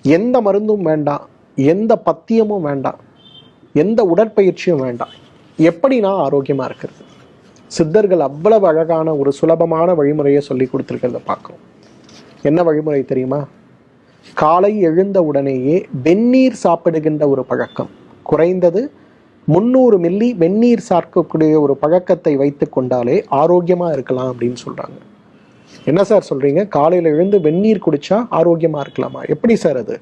எந்த மருந்தும் வேண்டாம், எந்த பத்தியமும் வேண்டாம், எந்த உடற்பயிற்சியும் வேண்டாம். எப்படி நான் ஆரோக்கியமாக இருக்கிறது? சித்தர்கள் அவ்வளவு அழகான ஒரு சுலபமான வழிமுறையை சொல்லி கொடுத்துருக்கிறத பார்க்குறோம். என்ன வழிமுறை தெரியுமா? காலை எழுந்த உடனேயே வெந்நீர் சாப்பிடுகின்ற ஒரு பழக்கம், குறைந்தது 300 மில்லி வெந்நீர் சாப்பிடக்கூடிய ஒரு பழக்கத்தை வைத்து கொண்டாலே ஆரோக்கியமாக இருக்கலாம் அப்படின்னு சொல்கிறாங்க. என்ன சார் சொல்கிறீங்க? காலையில் எழுந்து வெந்நீர் குடித்தா ஆரோக்கியமாக இருக்கலாமா? எப்படி சார் அது?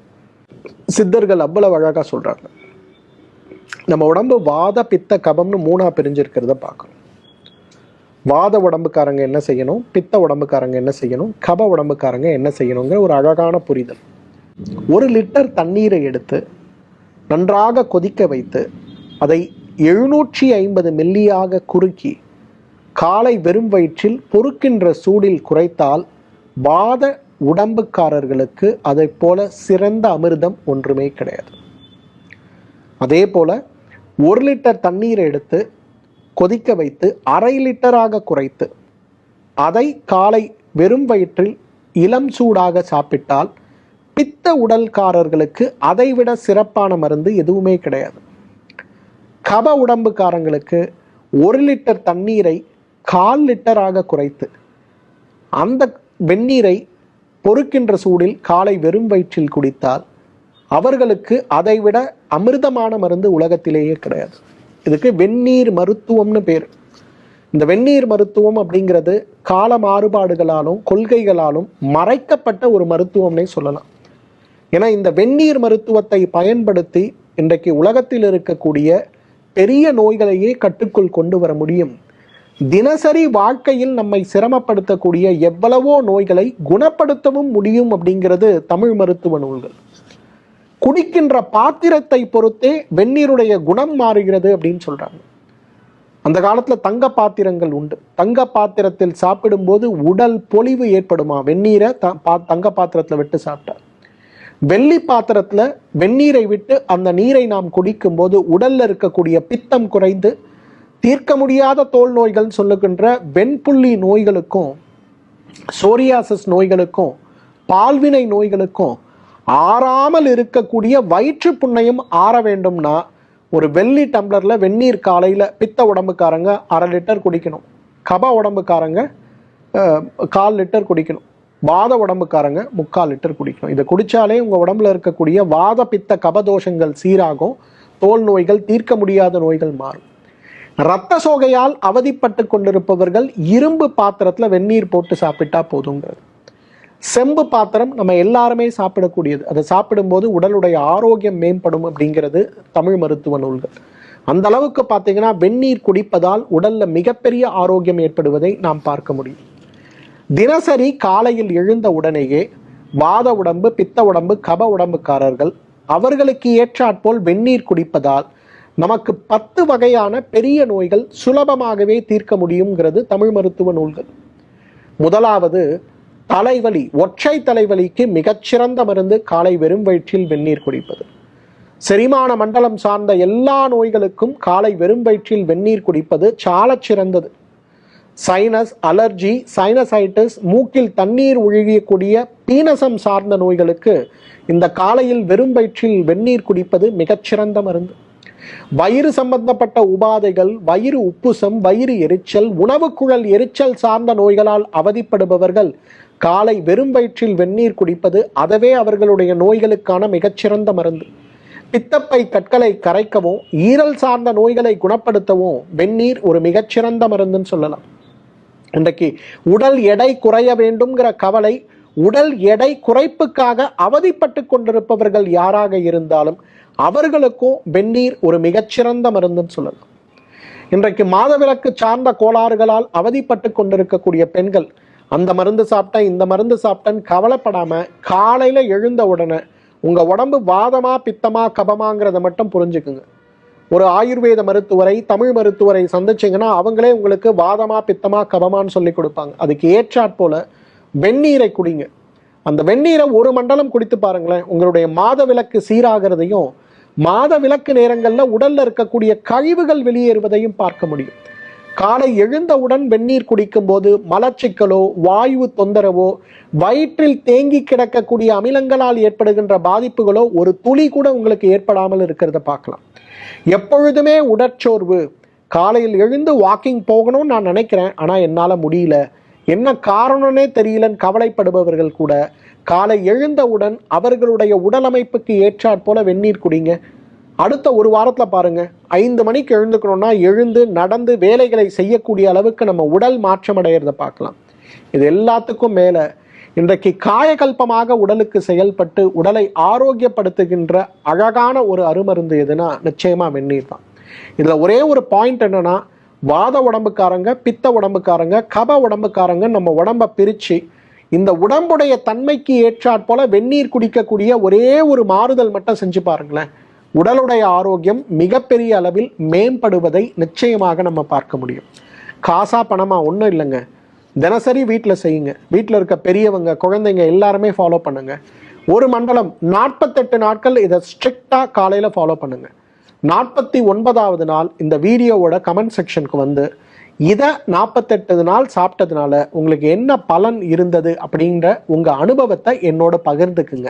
சித்தர்கள் அவ்வளவு அழகாக சொல்கிறாங்க. நம்ம உடம்பு வாத பித்த கபம்னு 3ஆக பிரிஞ்சிருக்கிறத பார்க்கணும். வாத உடம்புக்காரங்க என்ன செய்யணும், பித்த உடம்புக்காரங்க என்ன செய்யணும், கப உடம்புக்காரங்க என்ன செய்யணுங்கிற ஒரு அழகான புரிதல். 1 லிட்டர் தண்ணீரை எடுத்து நன்றாக கொதிக்க வைத்து அதை 750 மில்லியாக குறுக்கி காலை வெறும் வயிற்றில் பொறுக்கின்ற சூடில் குறைத்தால் வாத உடம்புக்காரர்களுக்கு அதை போல சிறந்த அமிர்தம் ஒன்றுமே கிடையாது. அதே போல 1 லிட்டர் தண்ணீரை எடுத்து கொதிக்க வைத்து 1/2 லிட்டராக குறைத்து அதை காலை வெறும் வயிற்றில் இளம் சூடாக சாப்பிட்டால் பித்த உடல்காரர்களுக்கு அதைவிட சிறப்பான மருந்து எதுவுமே கிடையாது. கப உடம்புக்காரங்களுக்கு 1 லிட்டர் தண்ணீரை 1/4 லிட்டராக குறைத்து அந்த வெந்நீரை பொறுக்கின்ற சூடில் காலை வெறும் வயிற்றில் குடித்தால் அவர்களுக்கு அதைவிட அமிர்தமான மருந்து உலகத்திலேயே கிடையாது. இதுக்கு வெந்நீர் மருத்துவம்னு பேர். இந்த வெந்நீர் மருத்துவம் அப்படிங்கிறது கால மாறுபாடுகளாலும் கொள்கைகளாலும் மறைக்கப்பட்ட ஒரு மருத்துவம்னே சொல்லலாம். ஏன்னா இந்த வெந்நீர் மருத்துவத்தை பயன்படுத்தி இன்றைக்கு உலகத்தில் இருக்கக்கூடிய பெரிய நோய்களையே கட்டுக்குள் கொண்டு வர முடியும். தினசரி வாழ்க்கையில் நம்மை சிரமப்படுத்தக்கூடிய எவ்வளவோ நோய்களை குணப்படுத்தவும் முடியும் அப்படிங்கிறது தமிழ் மருத்துவ நூல்கள். குடிக்கின்ற பாத்திரத்தை பொறுத்தே வெந்நீருடைய குணம் மாறுகிறது அப்படின்னு சொல்றாங்க. அந்த காலத்துல தங்க பாத்திரங்கள் உண்டு. தங்க பாத்திரத்தில் சாப்பிடும்போது உடல் பொலிவு ஏற்படுமா வெந்நீரை தங்க பாத்திரத்துல விட்டு சாப்பிட்டா. வெள்ளி பாத்திரத்துல வெந்நீரை விட்டு அந்த நீரை நாம் குடிக்கும் போது உடல்ல இருக்கக்கூடிய பித்தம் குறைந்து தீர்க்க முடியாத தோல் நோய்கள் சொல்லுகின்ற வெண்புள்ளி நோய்களுக்கும் சோரியாசிஸ் நோய்களுக்கும் பால்வினை நோய்களுக்கும் ஆறாமல் இருக்கக்கூடிய வயிற்று புண்ணையும் ஆற வேண்டும்னா ஒரு வெள்ளி டம்ளர்ல வெந்நீர் காலையில பித்த உடம்புக்காரங்க 1/2 லிட்டர் குடிக்கணும், கப உடம்புக்காரங்க 1/4 லிட்டர் குடிக்கணும், வாத உடம்புக்காரங்க 3/4 லிட்டர் குடிக்கணும். இதை குடிச்சாலே உங்க உடம்புல இருக்கக்கூடிய வாத பித்த கபதோஷங்கள் சீராகும், தோல் நோய்கள் தீர்க்க முடியாத நோய்கள் மாறும். இரத்த சோகையால் அவதிப்பட்டு கொண்டிருப்பவர்கள் இரும்பு பாத்திரத்துல வெந்நீர் போட்டு சாப்பிட்டா போதுங்கிறது. செம்பு பாத்திரம் நம்ம எல்லாருமே சாப்பிடக்கூடியது. அதை சாப்பிடும்போது உடலுடைய ஆரோக்கியம் மேம்படும் அப்படிங்கிறது தமிழ் மருத்துவ நூல்கள். அந்த அளவுக்கு பார்த்தீங்கன்னா வெந்நீர் குடிப்பதால் உடல்ல மிகப்பெரிய ஆரோக்கியம் ஏற்படுவதை நாம் பார்க்க முடியும். தினசரி காலையில் எழுந்த உடனேயே வாத உடம்பு பித்த உடம்பு கப உடம்புக்காரர்கள் அவர்களுக்கு ஏற்றாற்போல் வெந்நீர் குடிப்பதால் நமக்கு 10 வகையான பெரிய நோய்கள் சுலபமாகவே தீர்க்க முடியுங்கிறது தமிழ் மருத்துவ நூல்கள். முதலாவது தலைவலி, ஒற்றை தலைவலிக்கு மிகச்சிறந்த மருந்து காலை வெறும் வயிற்றில் வெந்நீர் குடிப்பது. செரிமான மண்டலம் சார்ந்த எல்லா நோய்களுக்கும் காலை வெறும் வயிற்றில் வெந்நீர் குடிப்பது சாலச் சிறந்தது. சைனஸ், அலர்ஜி, சைனசைட்டிஸ், மூக்கில் தண்ணீர் ஒழுகக்கூடிய பீனசம் சார்ந்த நோய்களுக்கு இந்த காலையில் வெறும் வயிற்றில் வெந்நீர் குடிப்பது மிகச்சிறந்த மருந்து. வயிறு சம்பந்தப்பட்ட உபாதைகள், வயிறு உப்புசம், வயிறு எரிச்சல், உணவுக்குழல் எரிச்சல் சார்ந்த நோய்களால் அவதிப்படுபவர்கள் காலை வெறும் வயிற்றில் வெந்நீர் குடிப்பது அதவே அவர்களுடைய நோய்களுக்கான மிகச்சிறந்த மருந்து. பித்தப்பை கற்களை கரைக்கவும் ஈரல் சார்ந்த நோய்களை குணப்படுத்தவும் வெந்நீர் ஒரு மிகச்சிறந்த மருந்துன்னு சொல்லலாம். இன்றைக்கு உடல் எடை குறைய வேண்டும்ங்கிற கவலை, உடல் எடை குறைப்புக்காக அவதிப்பட்டு கொண்டிருப்பவர்கள் யாராக இருந்தாலும் அவர்களுக்கும் வெந்நீர் ஒரு மிகச்சிறந்த மருந்துன்னு சொல்லலாம். இன்றைக்கு மாதவிலக்கு சார்ந்த கோளாறுகளால் அவதிப்பட்டு கொண்டிருக்கக்கூடிய பெண்கள் அந்த மருந்து சாப்பிட்டேன் இந்த மருந்து சாப்பிட்டேன்னு கவலைப்படாம காலையில எழுந்த உடனே உங்க உடம்பு வாதமா பித்தமா கபமாங்கிறத மட்டும் புரிஞ்சுக்குங்க. ஒரு ஆயுர்வேத மருத்துவரை, தமிழ் மருத்துவரை சந்திச்சிங்கன்னா அவங்களே உங்களுக்கு வாதமா பித்தமா கபமான்னு சொல்லி கொடுப்பாங்க. அதுக்கு ஏற்றாற்போல வெந்நீரை குடிங்க. அந்த வெந்நீரை 1 மண்டலம் குடித்து பாருங்களேன், உங்களுடைய மாதவிலக்கு சீராகிறதையும் மாதவிலக்கு நேரங்களில் உடல்ல இருக்கக்கூடிய கழிவுகள் வெளியேறுவதையும் பார்க்க முடியும். காலை எழுந்தவுடன் வெந்நீர் குடிக்கும் போது மலச்சிக்கலோ வாயு தொந்தரவோ வயிற்றில் தேங்கி கிடக்கக்கூடிய அமிலங்களால் ஏற்படுகின்ற பாதிப்புகளோ ஒரு துளி கூட உங்களுக்கு ஏற்படாமல் இருக்கிறத பார்க்கலாம். எப்பொழுதுமே உடற்சோர்வு, காலையில் எழுந்து வாக்கிங் போகணும்னு நான் நினைக்கிறேன், ஆனால் என்னால் முடியல, என்ன காரணம்னே தெரியலன்னு கவலைப்படுபவர்கள் கூட காலை எழுந்தவுடன் அவர்களுடைய உடலமைப்புக்கு ஏற்றாற் போல வெந்நீர் குடிங்க. அடுத்த ஒரு வாரத்தில் பாருங்க, 5 மணிக்கு எழுந்துக்கணும்னா எழுந்து நடந்து வேலைகளை செய்யக்கூடிய அளவுக்கு நம்ம உடல் மாற்றம் அடைகிறத பார்க்கலாம். இது எல்லாத்துக்கும் மேலே இன்றைக்கு காயகல்பமாக உடலுக்கு செயல்பட்டு உடலை ஆரோக்கியப்படுத்துகின்ற அழகான ஒரு அருமருந்து எதுனா நிச்சயமா வெந்நீர் தான். இதுல ஒரே ஒரு பாயிண்ட் என்னன்னா, வாத உடம்புக்காரங்க, பித்த உடம்புக்காரங்க, கப உடம்புக்காரங்க நம்ம உடம்பை பிரிச்சு இந்த உடம்புடைய தன்மைக்கு ஏற்றாற் போல வெந்நீர் குடிக்கக்கூடிய ஒரே ஒரு மாறுதல் மட்டும் செஞ்சு பாருங்களேன், உடலுடைய ஆரோக்கியம் மிகப்பெரிய அளவில் மேம்படுவதை நிச்சயமாக நம்ம பார்க்க முடியும். காசா பணமா ஒன்றும் இல்லைங்க, தினசரி வீட்டில் செய்யுங்க. வீட்டில் இருக்க பெரியவங்க, குழந்தைங்க எல்லாருமே ஃபாலோ பண்ணுங்க. ஒரு மண்டலம் 48 நாட்கள் இதை ஸ்ட்ரிக்டா காலையில் ஃபாலோ பண்ணுங்க. 49வது நாள் இந்த வீடியோவோட கமெண்ட் செக்ஷனுக்கு வந்து இதை 48 நாள் சாப்பிட்டதுனால உங்களுக்கு என்ன பலன் இருந்தது அப்படின்ற உங்க அனுபவத்தை என்னோட பகிர்ந்துக்குங்க.